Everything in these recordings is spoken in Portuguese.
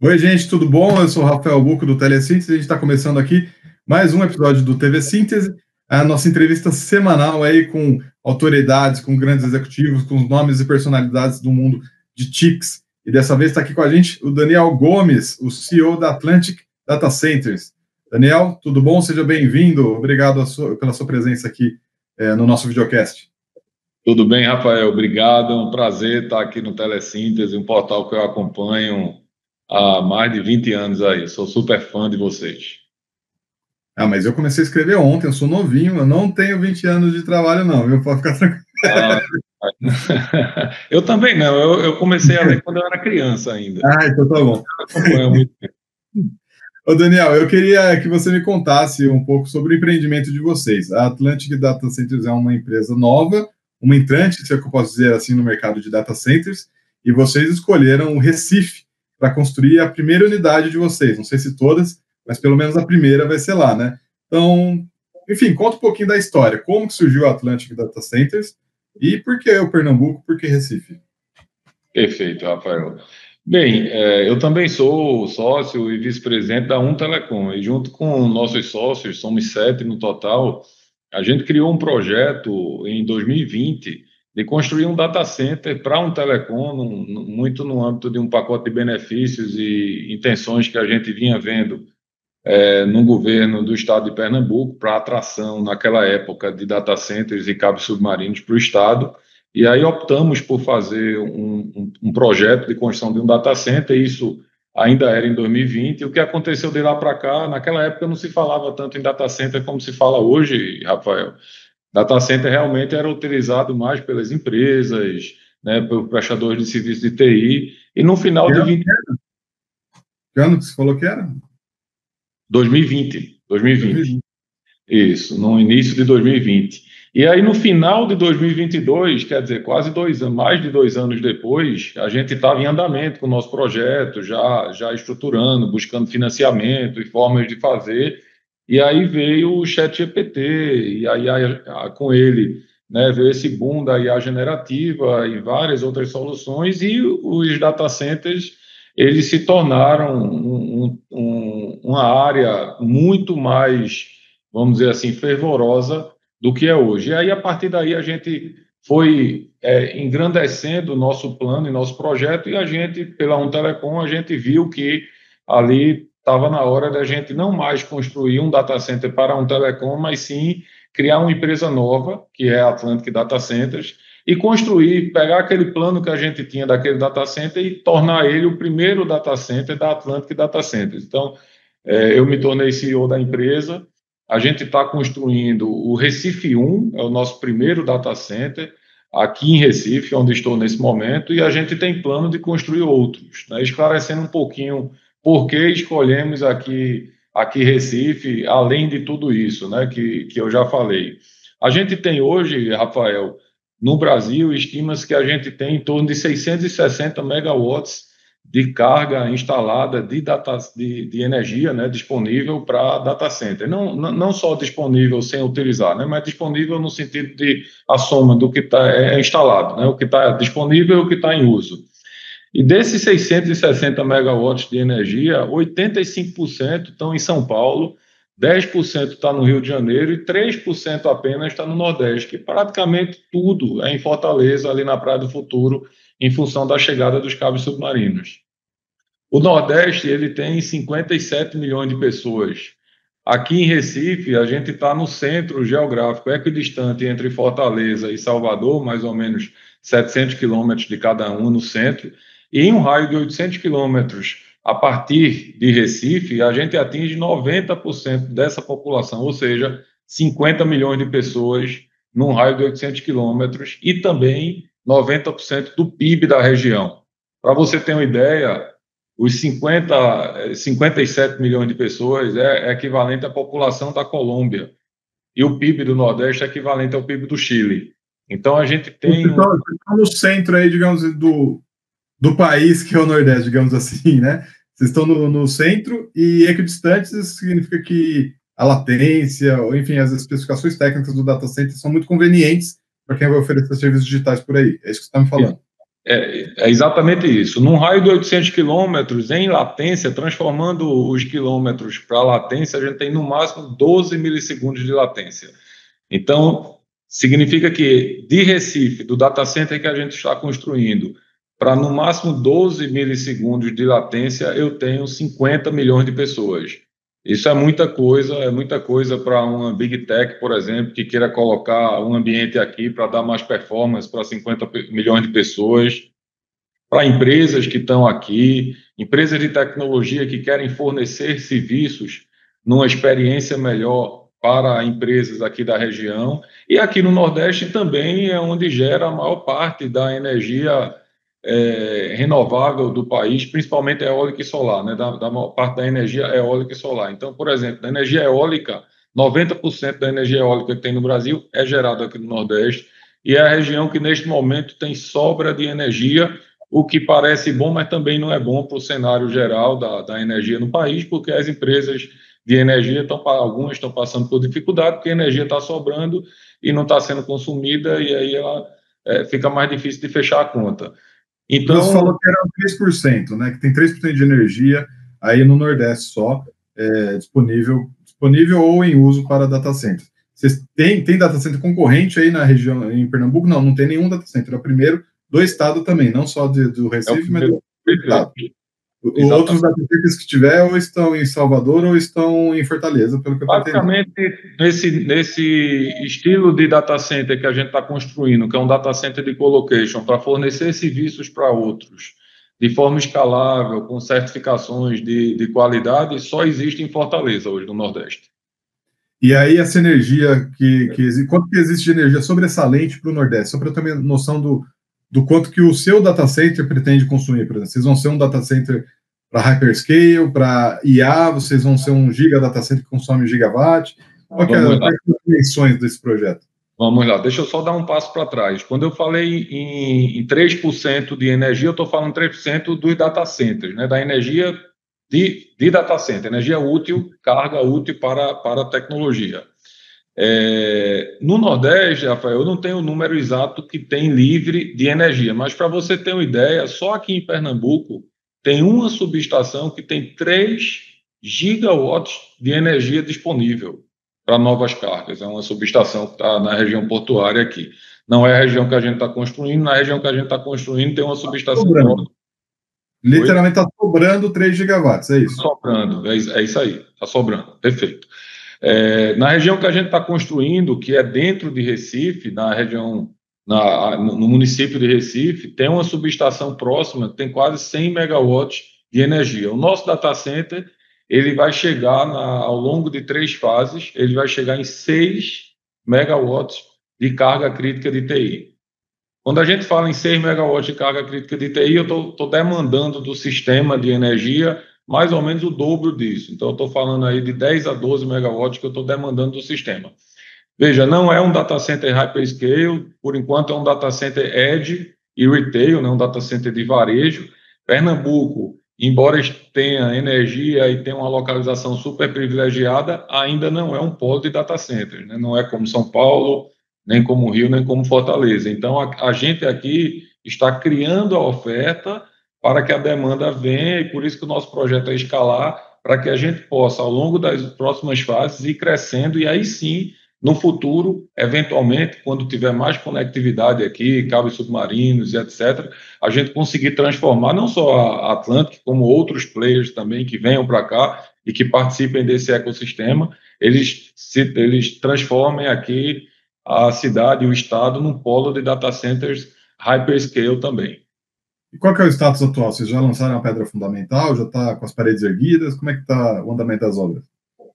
Oi, gente, tudo bom? Eu sou o Rafael Buco, do Telesíntese. A gente está começando aqui mais um episódio do TV Síntese, a nossa entrevista semanal aí com autoridades, com grandes executivos, com os nomes e personalidades do mundo de TICs. E dessa vez está aqui com a gente o Daniel Gomes, o CEO da Atlantic Data Centers. Daniel, tudo bom? Seja bem-vindo. Obrigado pela sua presença aqui no nosso videocast. Tudo bem, Rafael? Obrigado. É um prazer estar aqui no Telesíntese, um portal que eu acompanho há mais de 20 anos aí. Sou super fã de vocês. Mas eu comecei a escrever ontem, eu sou novinho, eu não tenho 20 anos de trabalho não, viu? Pode ficar tranquilo. Eu também não, eu comecei a ler quando eu era criança ainda. Então tá bom. Eu acompanho há muito tempo. Ô, Daniel, eu queria que você me contasse um pouco sobre o empreendimento de vocês. A Atlantic Data Centers é uma empresa nova, uma entrante, se é que eu posso dizer assim, no mercado de data centers, e vocês escolheram o Recife para construir a primeira unidade de vocês. Não sei se todas, mas pelo menos a primeira vai ser lá, né? Então, enfim, conta um pouquinho da história. Como que surgiu a Atlantic Data Centers e por que o Pernambuco, por que Recife? Perfeito, Rafael. Bem, eu também sou sócio e vice-presidente da Telecom, e junto com nossos sócios, somos 7 no total, a gente criou um projeto em 2020 de construir um data center para Telecom, muito no âmbito de um pacote de benefícios e intenções que a gente vinha vendo no governo do estado de Pernambuco para atração, naquela época, de data centers e cabos submarinos para o estado. E aí optamos por fazer um projeto de construção de um data center, isso ainda era em 2020. E o que aconteceu de lá para cá, naquela época não se falava tanto em data center como se fala hoje, Rafael. Data center realmente era utilizado mais pelas empresas, né, pelos prestadores de serviço de TI, e no final de 20... Que ano que você falou que era? 2020. Isso, no início de 2020. E aí, no final de 2022, quer dizer, quase 2 anos, mais de 2 anos depois, a gente estava em andamento com o nosso projeto, já estruturando, buscando financiamento e formas de fazer. E aí veio o ChatGPT, e aí com ele, né, veio esse boom da IA generativa e várias outras soluções, e os data centers, eles se tornaram uma área muito mais, vamos dizer assim, fervorosa do que é hoje. E aí, a partir daí, a gente foi engrandecendo o nosso plano e nosso projeto, e a gente, pela Telecom, a gente viu que ali estava na hora da gente não mais construir um data center para Telecom, mas sim criar uma empresa nova, que é a Atlantic Data Centers, e construir, pegar aquele plano que a gente tinha daquele data center e tornar ele o primeiro data center da Atlantic Data Centers. Então, eu me tornei CEO da empresa. A gente está construindo o Recife 1, é o nosso primeiro data center, aqui em Recife, onde estou nesse momento, e a gente tem plano de construir outros, né? Esclarecendo um pouquinho por que escolhemos aqui Recife, além de tudo isso, né, que eu já falei. A gente tem hoje, Rafael, no Brasil, estima-se que a gente tem em torno de 660 megawatts de carga instalada de energia, né, disponível para data center. Não só disponível sem utilizar, né, mas disponível no sentido de a soma do que é instalado, né, o que está disponível e o que está em uso. E desses 660 megawatts de energia, 85% estão em São Paulo, 10% está no Rio de Janeiro e 3% apenas está no Nordeste, que praticamente tudo é em Fortaleza, ali na Praia do Futuro, em função da chegada dos cabos submarinos. O Nordeste ele tem 57 milhões de pessoas. Aqui em Recife, a gente está no centro geográfico equidistante entre Fortaleza e Salvador, mais ou menos 700 quilômetros de cada um no centro, e em um raio de 800 quilômetros a partir de Recife, a gente atinge 90% dessa população, ou seja, 50 milhões de pessoas num raio de 800 quilômetros e também 90% do PIB da região. Para você ter uma ideia, os 57 milhões de pessoas é equivalente à população da Colômbia, e o PIB do Nordeste é equivalente ao PIB do Chile. Então, a gente tem... Vocês estão no centro aí, digamos, do país, que é o Nordeste, digamos assim, né? Vocês estão no centro e equidistantes, isso significa que a latência, ou enfim, as especificações técnicas do data center são muito convenientes para quem vai oferecer serviços digitais por aí. É isso que você está me falando. É exatamente isso. Num raio de 800 quilômetros, em latência, transformando os quilômetros para latência, a gente tem no máximo 12 milissegundos de latência. Então, significa que de Recife, do data center que a gente está construindo, para no máximo 12 milissegundos de latência, eu tenho 50 milhões de pessoas. Isso é muita coisa para uma Big Tech, por exemplo, que queira colocar um ambiente aqui para dar mais performance para 50 milhões de pessoas, para empresas que estão aqui, empresas de tecnologia que querem fornecer serviços numa experiência melhor para empresas aqui da região. E aqui no Nordeste também é onde gera a maior parte da energia renovável do país, principalmente eólica e solar, né? Da maior parte da energia eólica e solar. Então, por exemplo, da energia eólica, 90% da energia eólica que tem no Brasil é gerada aqui no Nordeste, e é a região que neste momento tem sobra de energia, o que parece bom, mas também não é bom para o cenário geral da energia no país, porque as empresas de energia, algumas estão passando por dificuldade, porque a energia está sobrando e não está sendo consumida, e aí ela fica mais difícil de fechar a conta. Então, você falou que era 3%, né? Que tem 3% de energia aí no Nordeste só, disponível ou em uso para data center. Vocês tem data center concorrente aí na região, em Pernambuco? Não tem nenhum data center. É o primeiro do estado também, não só do Recife, mas do estado. Os outros data centers que tiver ou estão em Salvador ou estão em Fortaleza, pelo que eu estou entendendo. Basicamente, nesse estilo de data center que a gente está construindo, que é um data center de colocation, para fornecer serviços para outros, de forma escalável, com certificações de qualidade, só existe em Fortaleza hoje, no Nordeste. E aí, essa energia quanto que existe de energia sobressalente para o Nordeste? Só para eu ter uma noção do quanto que o seu data center pretende consumir, por exemplo. Vocês vão ser um data center para hyperscale, para IA, vocês vão ser um giga data center que consome gigawatt. Quais são as dimensões desse projeto? Vamos lá, deixa eu só dar um passo para trás. Quando eu falei em 3% de energia, eu estou falando 3% dos data centers, né, da energia de data center, energia útil, carga útil para a tecnologia. No Nordeste, Rafael, eu não tenho o número exato que tem livre de energia, mas para você ter uma ideia, só aqui em Pernambuco tem uma subestação que tem 3 gigawatts de energia disponível para novas cargas. É uma subestação que está na região portuária aqui. Não é a região que a gente está construindo, na região que a gente está construindo tem uma subestação nova. Literalmente está sobrando 3 gigawatts, é isso? Está sobrando, é isso aí, está sobrando, perfeito. Na região que a gente está construindo, que é dentro de Recife, na região, no município de Recife, tem uma subestação próxima que tem quase 100 megawatts de energia. O nosso data center, ele vai chegar, ao longo de 3 fases, ele vai chegar em 6 megawatts de carga crítica de TI. Quando a gente fala em 6 megawatts de carga crítica de TI, eu estou demandando do sistema de energia mais ou menos o dobro disso. Então, eu estou falando aí de 10 a 12 megawatts que eu estou demandando do sistema. Veja, não é um data center hyperscale, por enquanto é um data center edge e retail, né, um data center de varejo. Pernambuco, embora tenha energia e tenha uma localização super privilegiada, ainda não é um polo de data centers, né? Não é como São Paulo, nem como Rio, nem como Fortaleza. Então, a gente aqui está criando a oferta para que a demanda venha, e por isso que o nosso projeto é escalar, para que a gente possa, ao longo das próximas fases, ir crescendo, e aí sim, no futuro, eventualmente, quando tiver mais conectividade aqui, cabos submarinos e etc., a gente conseguir transformar não só a Atlantic, como outros players também que venham para cá e que participem desse ecossistema, eles transformem aqui a cidade e o estado num polo de data centers hyperscale também. E qual que é o status atual? Vocês já lançaram a pedra fundamental? Já está com as paredes erguidas? Como é que está o andamento das obras?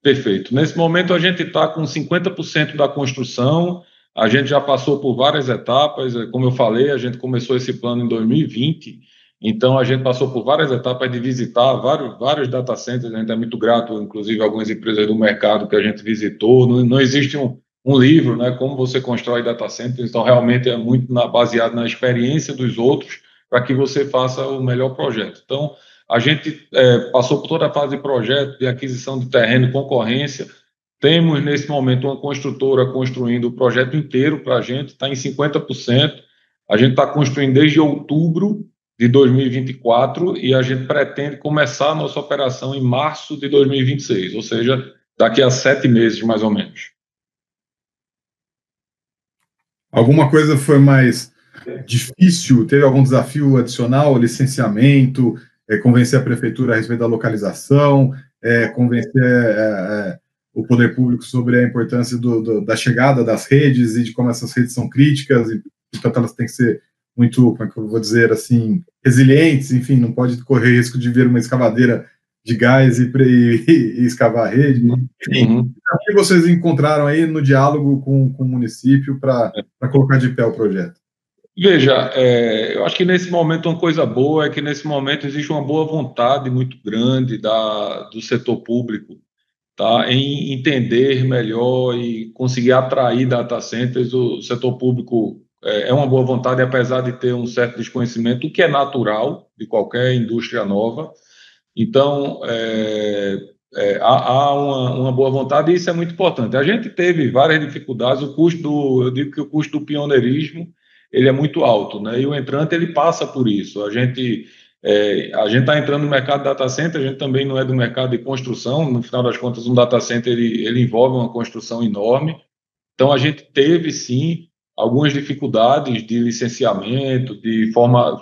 Perfeito. Nesse momento, a gente está com 50% da construção, a gente já passou por várias etapas, como eu falei, a gente começou esse plano em 2020, então a gente passou por várias etapas de visitar vários data centers, a gente é muito grato, inclusive, a algumas empresas do mercado que a gente visitou, não existe um livro, né, como você constrói data centers, então realmente é muito baseado na experiência dos outros para que você faça o melhor projeto. Então, a gente passou por toda a fase de projeto, de aquisição de terreno, concorrência, Temos, nesse momento, uma construtora construindo o projeto inteiro para a gente, está em 50%. A gente está construindo desde outubro de 2024 e a gente pretende começar a nossa operação em março de 2026, ou seja, daqui a 7 meses, mais ou menos. Alguma coisa foi mais difícil? Teve algum desafio adicional? Licenciamento? Convencer a prefeitura a respeito da localização? Convencer o poder público sobre a importância da chegada das redes e de como essas redes são críticas e, portanto, elas têm que ser muito, como é que eu vou dizer assim, resilientes, enfim, não pode correr risco de vir uma escavadeira de gás e escavar a rede. Enfim, o que vocês encontraram aí no diálogo com o município para colocar de pé o projeto? Veja, eu acho que nesse momento uma coisa boa é que nesse momento existe uma boa vontade muito grande do setor público, tá, em entender melhor e conseguir atrair data centers. O setor público é uma boa vontade, apesar de ter um certo desconhecimento, o que é natural de qualquer indústria nova. Então, há uma boa vontade e isso é muito importante. A gente teve várias dificuldades, eu digo que o custo do pioneirismo ele é muito alto, né? E o entrante ele passa por isso. A gente está entrando no mercado de data center, a gente também não é do mercado de construção. No final das contas, um data center ele envolve uma construção enorme. Então, a gente teve sim algumas dificuldades de licenciamento, de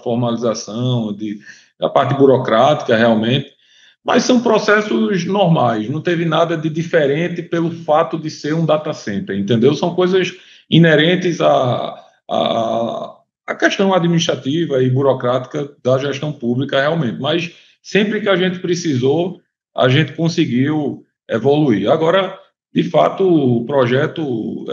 formalização, da parte burocrática realmente, mas são processos normais. Não teve nada de diferente pelo fato de ser um data center, entendeu? São coisas inerentes à questão administrativa e burocrática da gestão pública realmente, mas sempre que a gente precisou, a gente conseguiu evoluir. Agora, de fato, o projeto,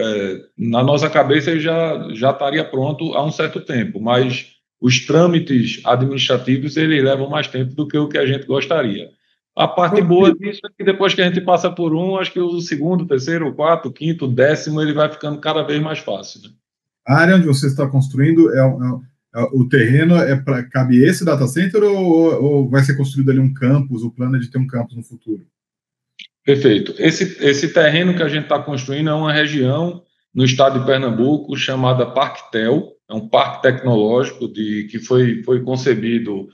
na nossa cabeça, ele já estaria pronto há um certo tempo, mas os trâmites administrativos ele levam mais tempo do que o que a gente gostaria. A parte boa disso é que depois que a gente passa por um, acho que o segundo, terceiro, quarto, quinto, décimo, ele vai ficando cada vez mais fácil, né? A área onde você está construindo, o terreno cabe esse data center ou vai ser construído ali um campus? O plano é de ter um campus no futuro? Perfeito. Esse terreno que a gente está construindo é uma região no estado de Pernambuco chamada Parquetel. É um parque tecnológico que foi concebido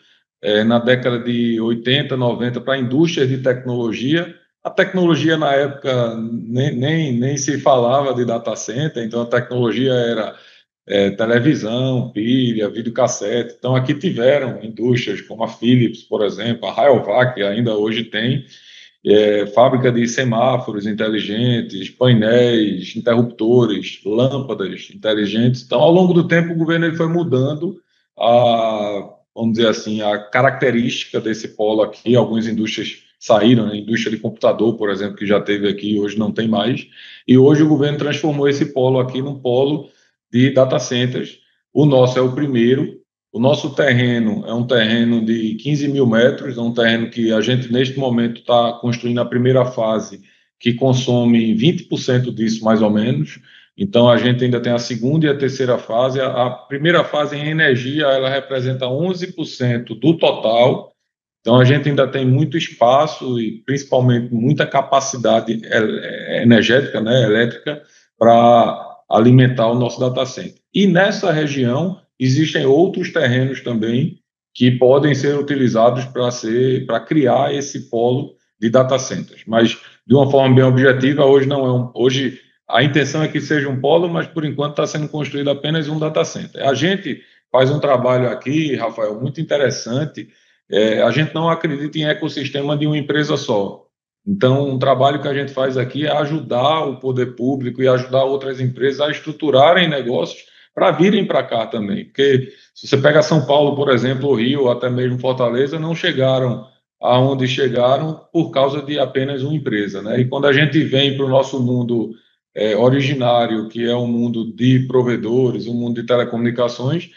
na década de 80, 90 para a indústria de tecnologia. A tecnologia, na época, nem se falava de data center, então a tecnologia era televisão, pilha, videocassete. Então, aqui tiveram indústrias como a Philips, por exemplo, a Rayovac, que ainda hoje tem, fábrica de semáforos inteligentes, painéis, interruptores, lâmpadas inteligentes. Então, ao longo do tempo, o governo ele foi mudando vamos dizer assim, a característica desse polo aqui. Algumas indústrias saíram, né? A indústria de computador, por exemplo, que já teve aqui, hoje não tem mais. E hoje o governo transformou esse polo aqui num polo de data centers. O nosso é o primeiro. O nosso terreno é um terreno de 15 mil metros, é um terreno que a gente, neste momento, está construindo a primeira fase, que consome 20% disso, mais ou menos. Então, a gente ainda tem a segunda e a terceira fase. A primeira fase em energia, ela representa 11% do total. Então, a gente ainda tem muito espaço e, principalmente, muita capacidade energética, né, elétrica, para alimentar o nosso data center. E nessa região, existem outros terrenos também que podem ser utilizados para criar esse polo de data centers. Mas, de uma forma bem objetiva, hoje não é hoje a intenção é que seja um polo, mas por enquanto está sendo construído apenas um data center. A gente faz um trabalho aqui, Rafael, muito interessante. A gente não acredita em ecossistema de uma empresa só. Então, um trabalho que a gente faz aqui é ajudar o poder público e ajudar outras empresas a estruturarem negócios para virem para cá também. Porque se você pega São Paulo, por exemplo, o Rio, até mesmo Fortaleza, não chegaram aonde chegaram por causa de apenas uma empresa, né? E quando a gente vem para o nosso mundo originário, que é o mundo de provedores, o mundo de telecomunicações,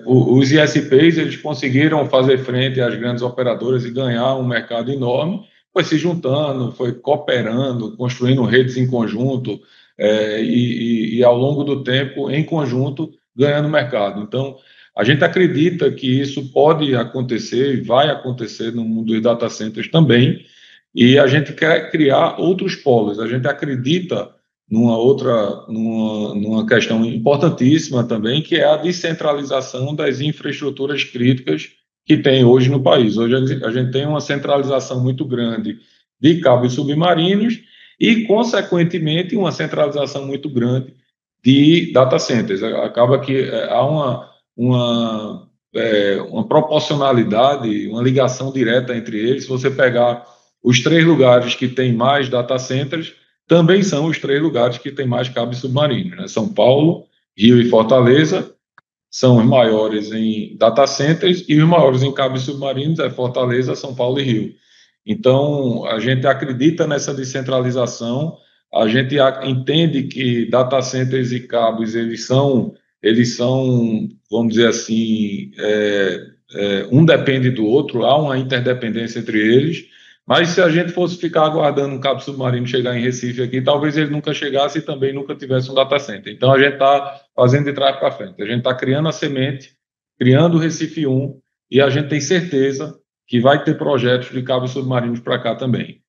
os ISPs eles conseguiram fazer frente às grandes operadoras e ganhar um mercado enorme, foi se juntando, foi cooperando, construindo redes em conjunto, e ao longo do tempo, em conjunto, ganhando mercado. Então, a gente acredita que isso pode acontecer e vai acontecer no mundo dos data centers também, e a gente quer criar outros polos. A gente acredita numa questão importantíssima também, que é a descentralização das infraestruturas críticas que tem hoje no país. Hoje a gente tem uma centralização muito grande de cabos submarinos e, consequentemente, uma centralização muito grande de data centers. Acaba que há uma proporcionalidade, uma ligação direta entre eles. Se você pegar os 3 lugares que têm mais data centers, também são os 3 lugares que têm mais cabos submarinos, né? São Paulo, Rio e Fortaleza são os maiores em data centers, e os maiores em cabos submarinos é Fortaleza, São Paulo e Rio. Então, a gente acredita nessa descentralização, a gente entende que data centers e cabos, eles são, vamos dizer assim, um depende do outro, há uma interdependência entre eles, mas se a gente fosse ficar aguardando um cabo submarino chegar em Recife aqui, talvez ele nunca chegasse e também nunca tivesse um data center. Então, a gente está fazendo de trás para frente. A gente está criando a semente, criando o Recife 1, e a gente tem certeza que vai ter projetos de cabos submarinos para cá também.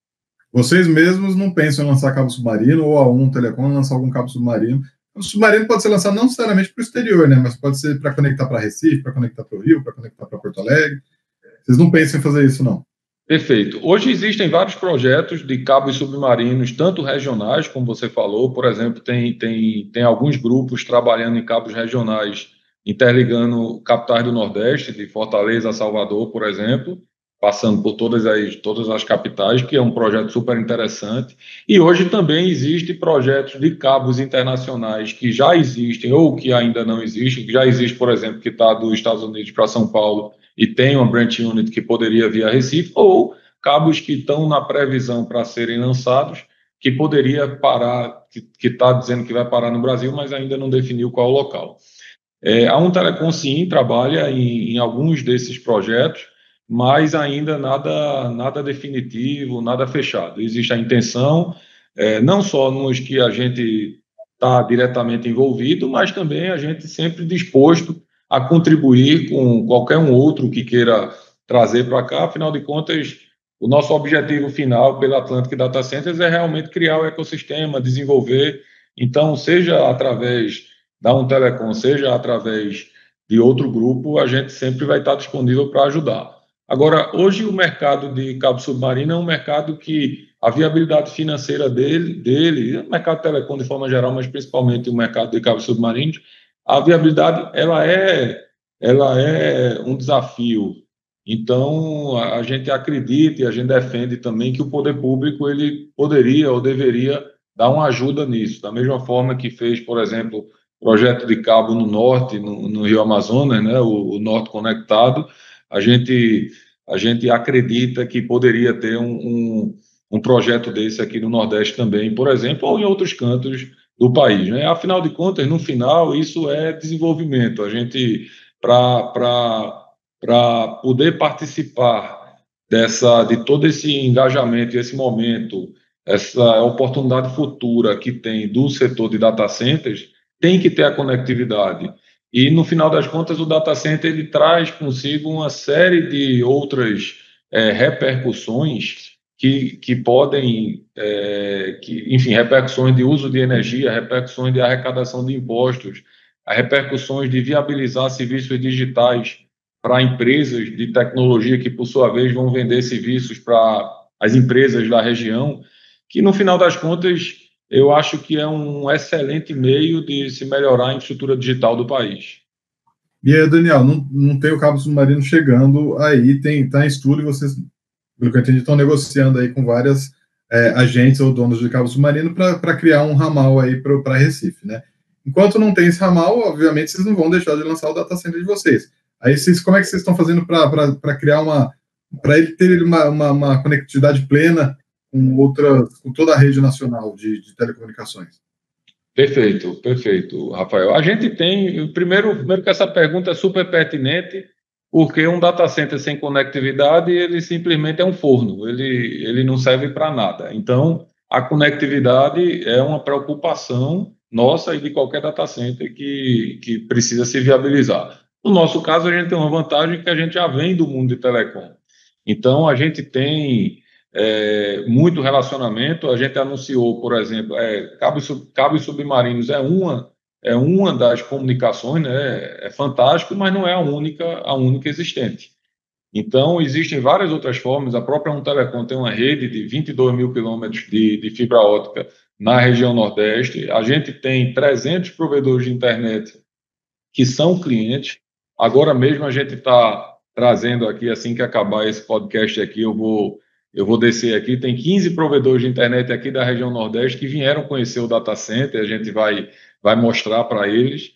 Vocês mesmos não pensam em lançar cabo submarino ou a Telecom lançar algum cabo submarino? O submarino pode ser lançado não necessariamente para o exterior, né? Mas pode ser para conectar para Recife, para conectar para o Rio, para conectar para Porto Alegre. Vocês não pensam em fazer isso, não? Perfeito. Hoje existem vários projetos de cabos submarinos, tanto regionais, como você falou, por exemplo, tem alguns grupos trabalhando em cabos regionais, interligando capitais do Nordeste, de Fortaleza a Salvador, por exemplo, passando por todas as capitais, que é um projeto super interessante. E hoje também existem projetos de cabos internacionais que já existem ou que ainda não existem, que já existe, por exemplo, que está dos Estados Unidos para São Paulo, e tem uma branch unit que poderia vir a Recife, ou cabos que estão na previsão para serem lançados, que poderia parar, que está dizendo que vai parar no Brasil, mas ainda não definiu qual o local. A Telecom, sim, trabalha em alguns desses projetos, mas ainda nada definitivo, nada fechado. Existe a intenção, não só nos que a gente está diretamente envolvido, mas também a gente sempre disposto a contribuir com qualquer um outro que queira trazer para cá. Afinal de contas, o nosso objetivo final pela Atlantic Data Centers é realmente criar o ecossistema, desenvolver. Então, seja através da Telecom, seja através de outro grupo, a gente sempre vai estar disponível para ajudar. Agora, hoje o mercado de cabo submarino é um mercado que a viabilidade financeira dele, o mercado de telecom de forma geral, mas principalmente o mercado de cabos submarinos, a viabilidade ela é um desafio. Então, a gente acredita e a gente defende também que o poder público ele poderia ou deveria dar uma ajuda nisso, da mesma forma que fez, por exemplo, projeto de cabo no norte, no Rio Amazonas, né, o Norte Conectado. A gente acredita que poderia ter um projeto desse aqui no Nordeste também, por exemplo, ou em outros cantos do país, né? Afinal de contas, no final, isso é desenvolvimento. A gente, para poder participar de todo esse engajamento e esse momento, essa oportunidade futura que tem do setor de data centers, tem que ter a conectividade. E, no final das contas, o data center ele traz consigo uma série de outras repercussões que podem, enfim, repercussões de uso de energia, repercussões de arrecadação de impostos, repercussões de viabilizar serviços digitais para empresas de tecnologia que, por sua vez, vão vender serviços para as empresas da região, que, no final das contas, eu acho que é um excelente meio de se melhorar a infraestrutura digital do país. E aí, Daniel, não tem o cabo submarino chegando aí, está em estudo e vocês, pelo que eu entendi, estão negociando aí com várias agentes ou donos de cabo submarino para criar um ramal aí para Recife, né? Enquanto não tem esse ramal, obviamente vocês não vão deixar de lançar o data center de vocês. Aí como é que vocês estão fazendo para criar para ele ter uma conectividade plena com toda a rede nacional de telecomunicações? Perfeito, perfeito, Rafael. A gente tem, primeiro que essa pergunta é super pertinente, porque um data center sem conectividade, ele simplesmente é um forno, ele não serve para nada. Então, a conectividade é uma preocupação nossa e de qualquer data center que precisa se viabilizar. No nosso caso, a gente tem uma vantagem que a gente já vem do mundo de telecom. Então, a gente tem muito relacionamento. A gente anunciou, por exemplo, cabos submarinos é uma das comunicações, né? É fantástico, mas não é a única existente. Então, existem várias outras formas. A própria Telecom tem uma rede de 22 mil quilômetros de fibra ótica na região Nordeste. A gente tem 300 provedores de internet que são clientes. Agora mesmo a gente está trazendo aqui, assim que acabar esse podcast aqui, eu vou descer aqui. Tem 15 provedores de internet aqui da região Nordeste que vieram conhecer o data center. A gente vai mostrar para eles.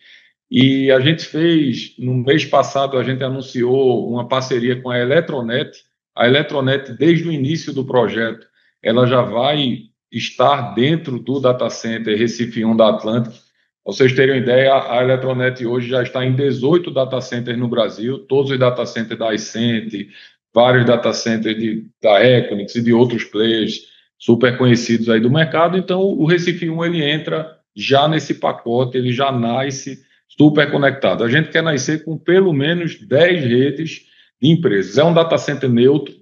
E a gente fez, no mês passado, a gente anunciou uma parceria com a Eletronet. A Eletronet, desde o início do projeto, ela já vai estar dentro do data center Recife 1 da Atlântica. Para vocês terem uma ideia, a Eletronet hoje já está em 18 data centers no Brasil, todos os data centers da Icente, vários data centers da Equinix e de outros players super conhecidos aí do mercado. Então, o Recife 1 ele entra já nesse pacote, ele já nasce super conectado. A gente quer nascer com pelo menos 10 redes de empresas. É um data center neutro,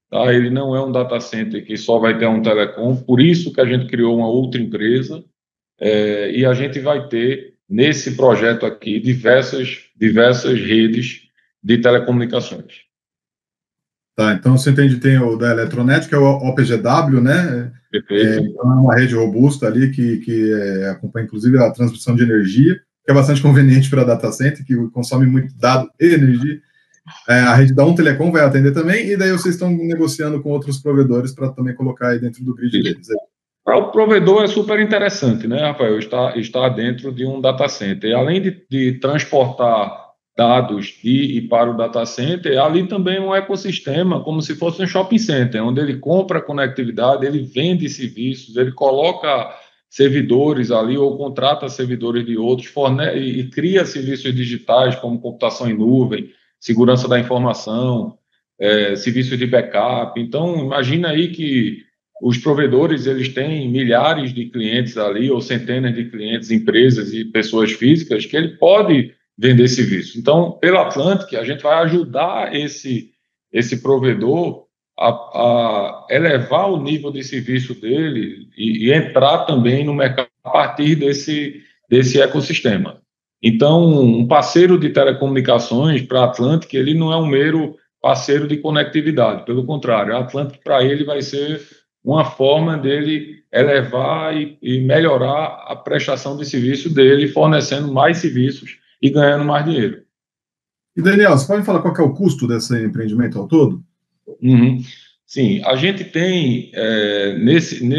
tá? Ele não é um data center que só vai ter um telecom, por isso que a gente criou uma outra empresa, e a gente vai ter, nesse projeto aqui, diversas redes de telecomunicações. Tá, então você entende, tem o da Eletronet, que é o OPGW, né? Perfeito. Então é uma rede robusta ali que acompanha, inclusive, a transmissão de energia, que é bastante conveniente para data center, que consome muito dado e energia. A rede da Telecom vai atender também, e daí vocês estão negociando com outros provedores para também colocar aí dentro do grid deles. Para o provedor é super interessante, né, Rafael? Está dentro de um data center. E além de transportar dados de e para o data center, ali também é um ecossistema, como se fosse um shopping center, onde ele compra conectividade, ele vende serviços, ele coloca servidores ali ou contrata servidores de outros, e cria serviços digitais como computação em nuvem, segurança da informação, serviços de backup. Então, imagina aí que os provedores, eles têm milhares de clientes ali, ou centenas de clientes, empresas e pessoas físicas, que ele pode vender serviço. Então, pela Atlantic, a gente vai ajudar esse provedor a elevar o nível de serviço dele e entrar também no mercado a partir desse ecossistema. Então, um parceiro de telecomunicações para a Atlantic, ele não é um mero parceiro de conectividade, pelo contrário, a Atlantic para ele vai ser uma forma dele elevar e melhorar a prestação de serviço dele, fornecendo mais serviços e ganhando mais dinheiro. E, Daniel, você pode falar qual que é o custo desse empreendimento ao todo? Uhum. Sim, a gente tem,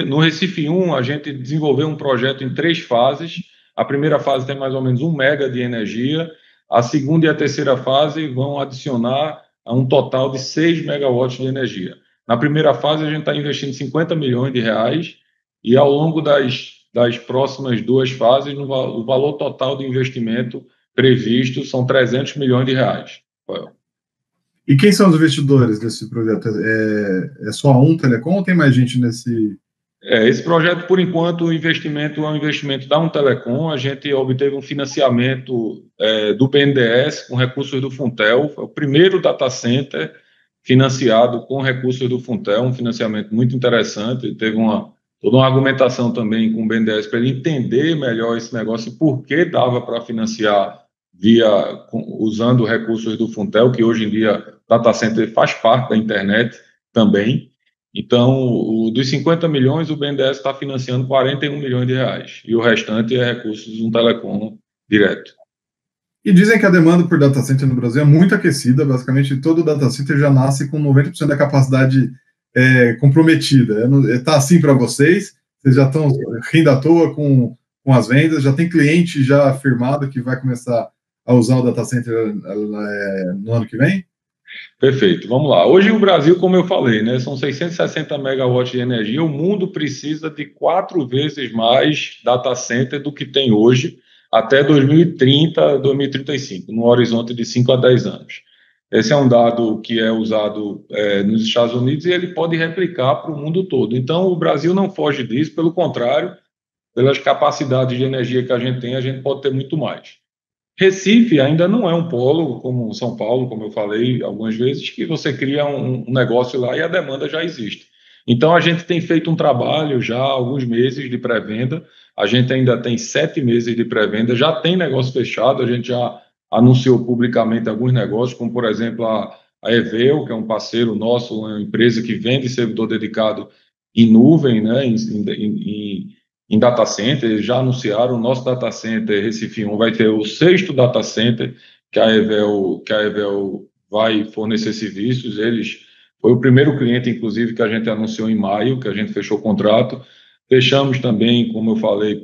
no Recife 1, a gente desenvolveu um projeto em 3 fases. A primeira fase tem mais ou menos 1 mega de energia, a segunda e a terceira fase vão adicionar a um total de 6 megawatts de energia. Na primeira fase, a gente está investindo 50 milhões de reais e ao longo das próximas 2 fases, o valor total de investimento previsto são 300 milhões de reais. E quem são os investidores desse projeto? É só a Telecom ou tem mais gente nesse... Esse projeto, por enquanto, o investimento é um investimento da Telecom. A gente obteve um financiamento do BNDES com recursos do Funtel. Foi o primeiro data center financiado com recursos do Funtel, um financiamento muito interessante. Teve toda uma argumentação também com o BNDES para ele entender melhor esse negócio e por que dava para financiar usando recursos do Funtel, que hoje em dia data center faz parte da internet também. Então, dos 50 milhões, o BNDES está financiando 41 milhões de reais. E o restante é recursos de Telecom direto. E dizem que a demanda por data center no Brasil é muito aquecida. Basicamente, todo data center já nasce com 90% da capacidade comprometida. Está assim para vocês? Vocês já estão rindo à toa com as vendas? Já tem cliente já afirmado que vai começar a usar o data center no ano que vem? Perfeito, vamos lá. Hoje o Brasil, como eu falei, né, são 660 megawatts de energia. O mundo precisa de 4 vezes mais data center do que tem hoje até 2030, 2035, no horizonte de 5 a 10 anos. Esse é um dado que é usado nos Estados Unidos e ele pode replicar para o mundo todo. Então, o Brasil não foge disso, pelo contrário, pelas capacidades de energia que a gente pode ter muito mais. Recife ainda não é um polo como São Paulo, como eu falei algumas vezes, que você cria um negócio lá e a demanda já existe. Então, a gente tem feito um trabalho já há alguns meses de pré-venda, a gente ainda tem 7 meses de pré-venda, já tem negócio fechado, a gente já anunciou publicamente alguns negócios, como, por exemplo, a Eveu, que é um parceiro nosso, uma empresa que vende servidor dedicado em nuvem, né, em data center. Eles já anunciaram o nosso data center Recife 1 vai ter o 6º data center que a Evel vai fornecer serviços. Eles foi o primeiro cliente, inclusive, que a gente anunciou em maio, que a gente fechou o contrato. Fechamos também, como eu falei,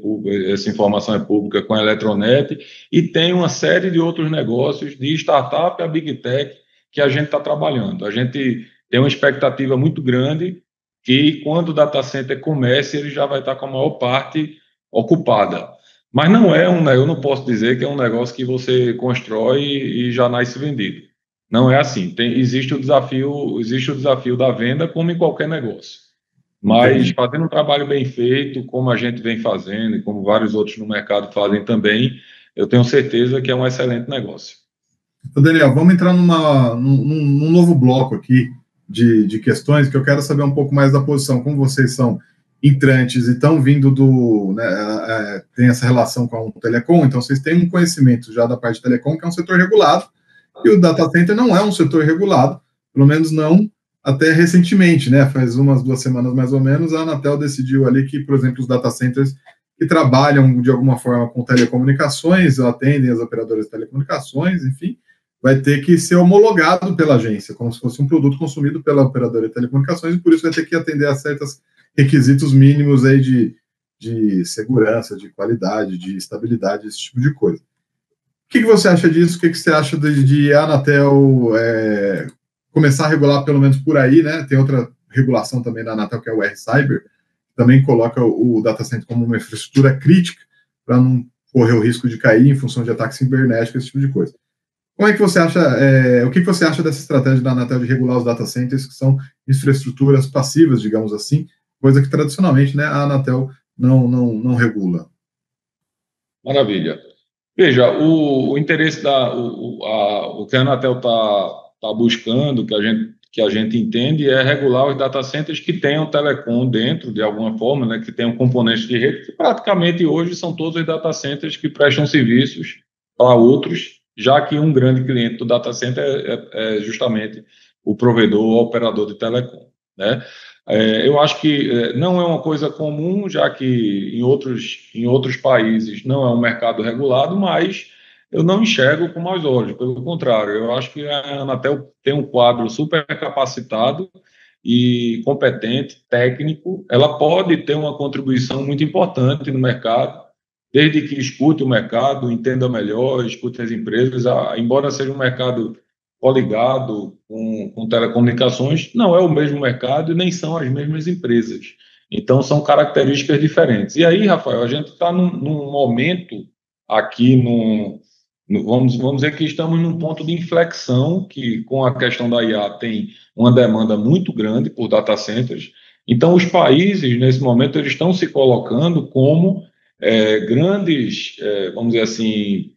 essa informação é pública, com a Eletronet, e tem uma série de outros negócios de startup a Big Tech que a gente está trabalhando. A gente tem uma expectativa muito grande que, quando o data center comece, ele já vai estar com a maior parte ocupada. Mas não é eu não posso dizer que é um negócio que você constrói e já nasce vendido. Não é assim. Existe o desafio da venda, como em qualquer negócio. Mas Entendi. fazendo um trabalho bem feito, como a gente vem fazendo e como vários outros no mercado fazem também, eu tenho certeza que é um excelente negócio. Então, Daniel, vamos entrar num novo bloco aqui de questões que eu quero saber um pouco mais da posição. Como vocês são entrantes e estão vindo né, tem essa relação com a telecom, então vocês têm um conhecimento já da parte de telecom, que é um setor regulado, e o data center não é um setor regulado, pelo menos não até recentemente, né? Faz umas 2 semanas mais ou menos, a Anatel decidiu ali que, por exemplo, os data centers que trabalham de alguma forma com telecomunicações, ou atendem as operadoras de telecomunicações, enfim, vai ter que ser homologado pela agência, como se fosse um produto consumido pela operadora de telecomunicações, e por isso vai ter que atender a certos requisitos mínimos aí de segurança, de qualidade, de estabilidade, esse tipo de coisa. O que você acha disso? O que você acha de a Anatel começar a regular pelo menos por aí, né? Tem outra regulação também da Anatel, que é o R-Cyber, que também coloca o data center como uma infraestrutura crítica para não correr o risco de cair em função de ataque cibernético, esse tipo de coisa. Como é que você acha, o que você acha dessa estratégia da Anatel de regular os data centers, que são infraestruturas passivas, digamos assim, coisa que tradicionalmente, né, a Anatel não regula? Maravilha. Veja, o interesse o que a Anatel está buscando, que a gente entende, é regular os data centers que tenham telecom dentro, de alguma forma, né, que tenham componentes de rede, que praticamente hoje são todos os data centers que prestam serviços para outros, já que um grande cliente do data center é justamente o provedor ou operador de telecom, né? Eu acho que não é uma coisa comum, já que em outros países não é um mercado regulado, mas eu não enxergo com maus olhos, pelo contrário, eu acho que a Anatel tem um quadro super capacitado e competente, técnico, ela pode ter uma contribuição muito importante no mercado, desde que escute o mercado, entenda melhor, escute as empresas, embora seja um mercado coligado com telecomunicações, não é o mesmo mercado e nem são as mesmas empresas. Então, são características diferentes. E aí, Rafael, a gente está num momento aqui, vamos dizer que estamos num ponto de inflexão, que com a questão da IA tem uma demanda muito grande por data centers. Então, os países, nesse momento, eles estão se colocando como grandes, vamos dizer assim,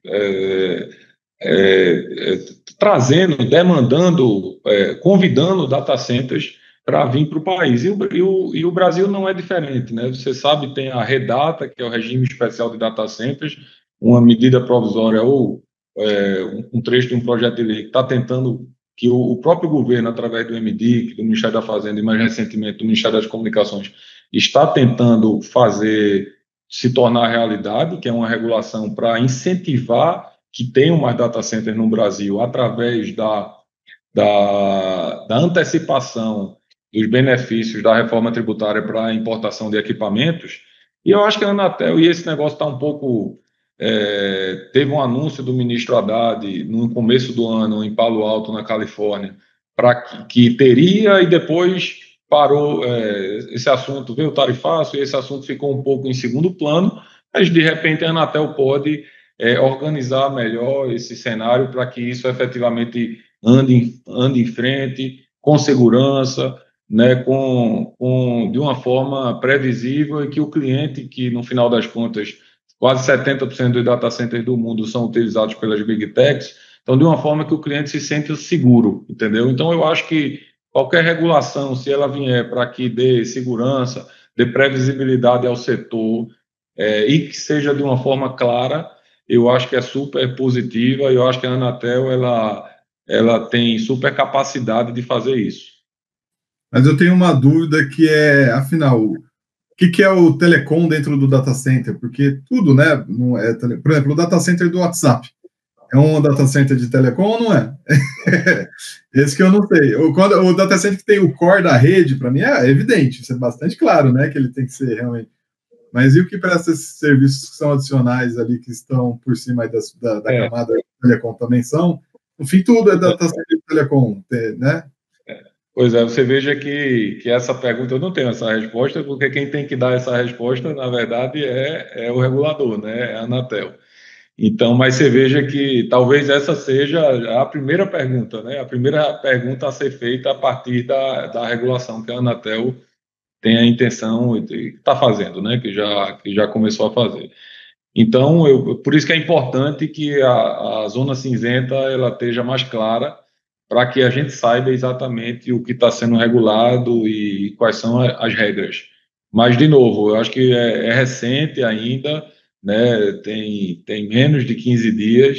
trazendo, demandando, convidando data centers para vir para o país. E o Brasil não é diferente, né? Você sabe, tem a REDATA, que é o Regime Especial de Data Centers, uma medida provisória ou um trecho de um projeto de lei que está tentando que o próprio governo, através do MDIC, do Ministério da Fazenda e mais recentemente do Ministério das Comunicações, está tentando fazer se tornar realidade, que é uma regulação para incentivar que tenham mais data centers no Brasil através da antecipação dos benefícios da reforma tributária para a importação de equipamentos. E eu acho que a Anatel, e esse negócio está um pouco. Teve um anúncio do ministro Haddad no começo do ano em Palo Alto, na Califórnia, para que teria, e depois parou esse assunto, veio o tarifaço, e esse assunto ficou um pouco em segundo plano, mas de repente a Anatel pode organizar melhor esse cenário para que isso efetivamente ande em frente, com segurança, né, de uma forma previsível, e que o cliente, que no final das contas, quase 70% dos data centers do mundo são utilizados pelas Big Techs, então de uma forma que o cliente se sente seguro, entendeu? Então eu acho que qualquer regulação, se ela vier para que dê segurança, dê previsibilidade ao setor, e que seja de uma forma clara, eu acho que é super positiva, e eu acho que a Anatel ela tem super capacidade de fazer isso. Mas eu tenho uma dúvida que é, afinal, o que é o telecom dentro do data center? Porque tudo, né? Não é por exemplo, o data center do WhatsApp é um data center de telecom ou não é? Esse que eu não sei. O data center que tem o core da rede, para mim, é evidente, isso é bastante claro, né? Que ele tem que ser realmente. Mas e o que presta esses serviços que são adicionais ali, que estão por cima da camada de telecom também são? No fim, tudo é data center de telecom, né? Pois é, você veja que essa pergunta eu não tenho essa resposta, porque quem tem que dar essa resposta, na verdade, é o regulador, né? É a Anatel. Então, mas você veja que talvez essa seja a primeira pergunta, né? A primeira pergunta a ser feita a partir da regulação que a Anatel tem a intenção e está fazendo, né? Que já começou a fazer. Então, por isso que é importante que a zona cinzenta ela esteja mais clara para que a gente saiba exatamente o que está sendo regulado e quais são as regras. Mas, de novo, eu acho que é recente ainda, né? Tem menos de 15 dias,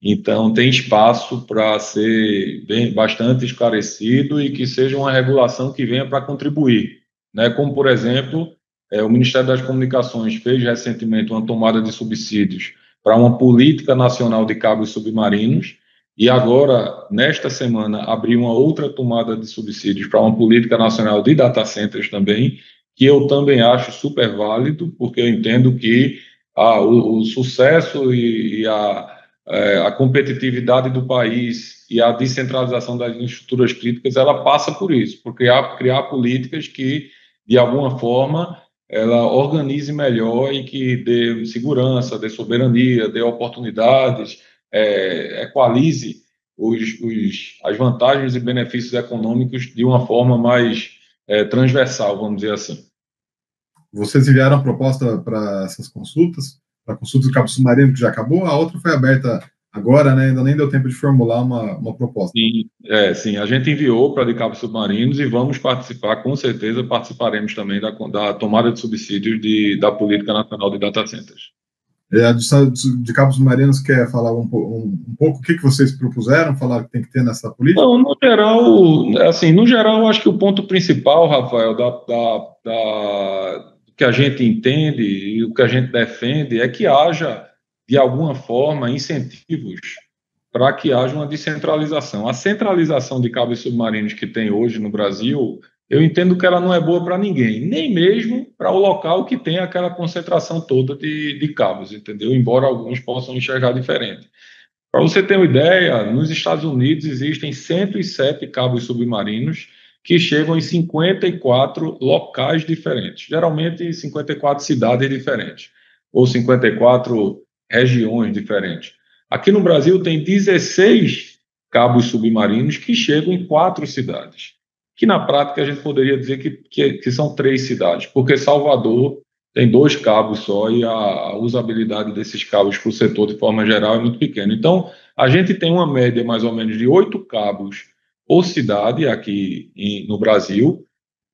então tem espaço para ser bastante esclarecido e que seja uma regulação que venha para contribuir, né? Como, por exemplo, o Ministério das Comunicações fez recentemente uma tomada de subsídios para uma política nacional de cabos submarinos e agora, nesta semana, abriu uma outra tomada de subsídios para uma política nacional de data centers também, que eu também acho super válido, porque eu entendo que o sucesso e a competitividade do país e a descentralização das infraestruturas críticas, ela passa por isso, por criar políticas que, de alguma forma, ela organize melhor e que dê segurança, dê soberania, dê oportunidades, equalize as vantagens e benefícios econômicos de uma forma mais transversal, vamos dizer assim. Vocês enviaram a proposta para essas consultas, para a consulta do cabo submarino, que já acabou, a outra foi aberta agora, né? Ainda nem deu tempo de formular uma proposta. Sim, a gente enviou para de cabos submarinos e vamos participar, com certeza participaremos também da tomada de subsídios da Política Nacional de Data Centers. De cabos submarinos, quer falar um pouco o que vocês propuseram, falar que tem que ter nessa política? Não, no geral, assim, no geral, acho que o ponto principal, Rafael, que a gente entende e o que a gente defende é que haja, de alguma forma, incentivos para que haja uma descentralização. A centralização de cabos submarinos que tem hoje no Brasil, eu entendo que ela não é boa para ninguém, nem mesmo para o local que tem aquela concentração toda de cabos, entendeu? Embora alguns possam enxergar diferente. Para você ter uma ideia, nos Estados Unidos existem 107 cabos submarinos que chegam em 54 locais diferentes, geralmente 54 cidades diferentes, ou 54 regiões diferentes. Aqui no Brasil tem 16 cabos submarinos que chegam em 4 cidades, que na prática a gente poderia dizer que são 3 cidades, porque Salvador tem 2 cabos só e a usabilidade desses cabos para o setor de forma geral é muito pequena. Então, a gente tem uma média mais ou menos de 8 cabos por cidade aqui no Brasil.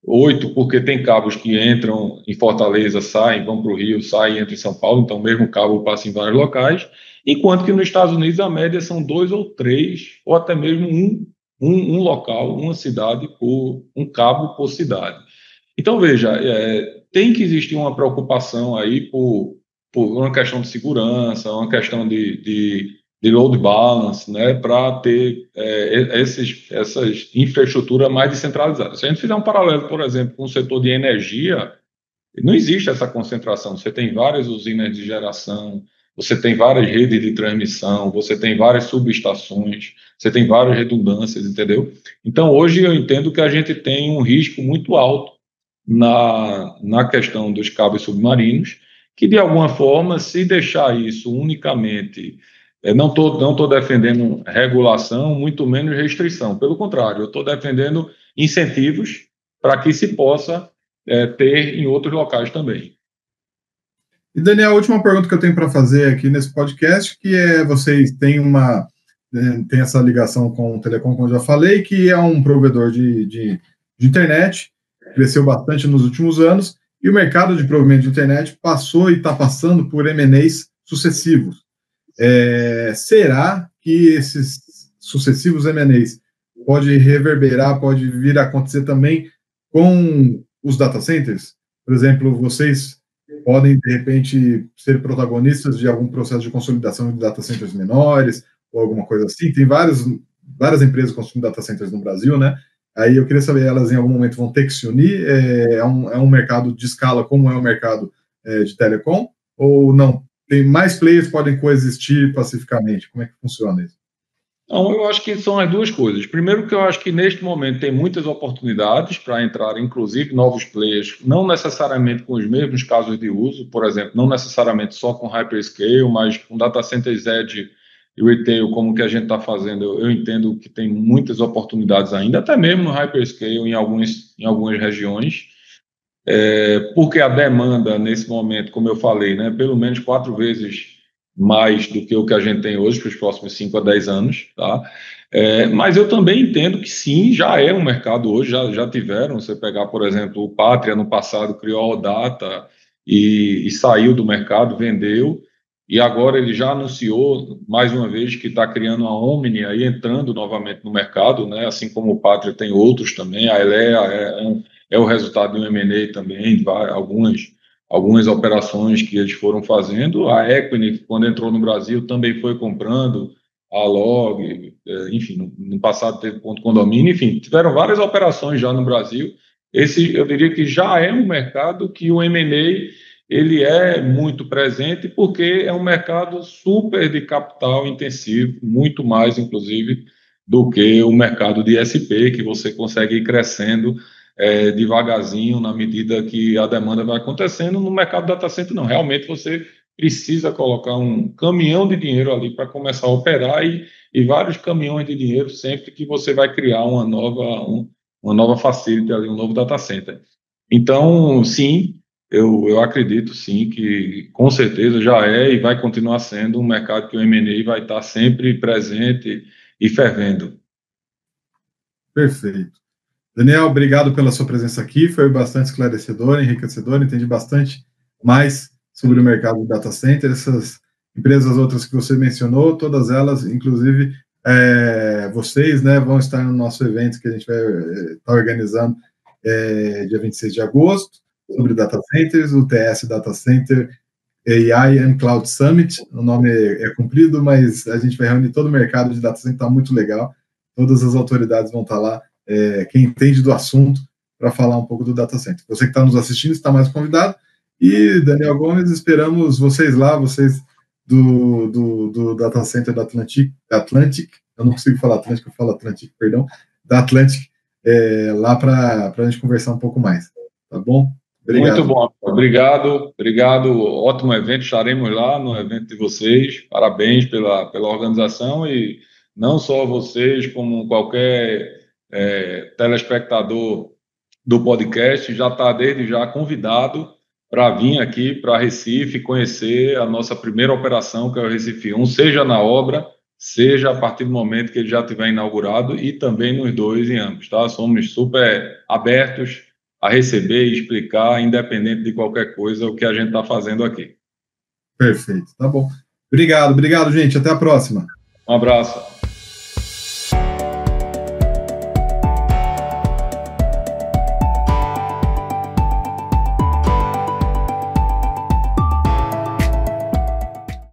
8, porque tem cabos que entram em Fortaleza, saem, vão para o Rio, saem, entram em São Paulo, então o mesmo cabo passa em vários locais, enquanto que nos Estados Unidos a média são 2 ou 3, ou até mesmo um local, uma cidade, um cabo por cidade. Então, veja, tem que existir uma preocupação aí por uma questão de segurança, uma questão de load balance, né, para ter essas infraestruturas mais descentralizadas. Se a gente fizer um paralelo, por exemplo, com o setor de energia, não existe essa concentração. Você tem várias usinas de geração, você tem várias redes de transmissão, você tem várias subestações, você tem várias redundâncias, entendeu? Então, hoje eu entendo que a gente tem um risco muito alto na questão dos cabos submarinos, que de alguma forma, se deixar isso unicamente, não tô defendendo regulação, muito menos restrição. Pelo contrário, eu estou defendendo incentivos para que se possa ter em outros locais também. E, Daniel, a última pergunta que eu tenho para fazer aqui nesse podcast, que é, vocês têm uma tem essa ligação com o Telecom, como eu já falei, que é um provedor de internet, cresceu bastante nos últimos anos, e o mercado de provimento de internet passou e está passando por M&As sucessivos. Será que esses sucessivos M&As pode reverberar, pode vir a acontecer também com os data centers? Por exemplo, vocês podem, de repente, ser protagonistas de algum processo de consolidação de data centers menores, ou alguma coisa assim. Tem várias empresas construindo data centers no Brasil, né? Aí eu queria saber, elas em algum momento vão ter que se unir? É um mercado de escala como é o mercado de telecom? Ou não? Tem mais players que podem coexistir pacificamente? Como é que funciona isso? Então, eu acho que são as duas coisas. Primeiro, que eu acho que neste momento tem muitas oportunidades para entrar, inclusive, novos players, não necessariamente com os mesmos casos de uso, por exemplo, não necessariamente só com hyperscale, mas com data centers edge e retail, como que a gente está fazendo. Eu entendo que tem muitas oportunidades ainda, até mesmo no hyperscale em algumas regiões, porque a demanda nesse momento, como eu falei, né, pelo menos 4 vezes mais do que o que a gente tem hoje para os próximos 5 a 10 anos, tá? Mas eu também entendo que sim, já é um mercado hoje, já tiveram, você pegar, por exemplo, o Pátria no passado criou a Data e saiu do mercado, vendeu, e agora ele já anunciou, mais uma vez, que está criando a Omni, aí entrando novamente no mercado, né? Assim como o Pátria tem outros também, a Elea é o resultado de um M&A também, algumas operações que eles foram fazendo. A Equinix, quando entrou no Brasil, também foi comprando a Log, enfim, no passado teve Ponto Condomínio, enfim, tiveram várias operações já no Brasil. Esse, eu diria que já é um mercado que o M&A ele é muito presente porque é um mercado super de capital intensivo, muito mais, inclusive, do que o mercado de SP, que você consegue ir crescendo devagarzinho, na medida que a demanda vai acontecendo. No mercado data center, não. Realmente você precisa colocar um caminhão de dinheiro ali para começar a operar e vários caminhões de dinheiro sempre que você vai criar uma nova facility ali, um novo data center. Então, sim, eu acredito sim que com certeza já é e vai continuar sendo um mercado que o M&A vai estar sempre presente e fervendo. Perfeito. Daniel, obrigado pela sua presença aqui, foi bastante esclarecedor, enriquecedor, entendi bastante mais sobre o mercado de data center, essas empresas outras que você mencionou, todas elas, inclusive vocês, né, vão estar no nosso evento que a gente vai estar organizando dia 26 de agosto, sobre data centers, o TS Data Center AI and Cloud Summit, o nome é comprido, mas a gente vai reunir todo o mercado de data center, está muito legal, todas as autoridades vão estar lá, quem entende do assunto, para falar um pouco do data center. Você que está nos assistindo está mais convidado. E, Daniel Gomes, esperamos vocês lá, vocês do Data Center da Atlantic, eu não consigo falar Atlantic, eu falo Atlantic, perdão, da Atlantic, lá para a gente conversar um pouco mais. Tá bom? Obrigado. Muito bom, obrigado, ótimo evento, estaremos lá no evento de vocês, parabéns pela organização e não só vocês, como qualquer telespectador do podcast, já está desde já convidado para vir aqui para Recife, conhecer a nossa primeira operação, que é o Recife 1, seja na obra, seja a partir do momento que ele já estiver inaugurado e também nos dois em ambos, tá? Somos super abertos a receber e explicar, independente de qualquer coisa, o que a gente está fazendo aqui. Perfeito, tá bom. Obrigado, gente. Até a próxima. Um abraço.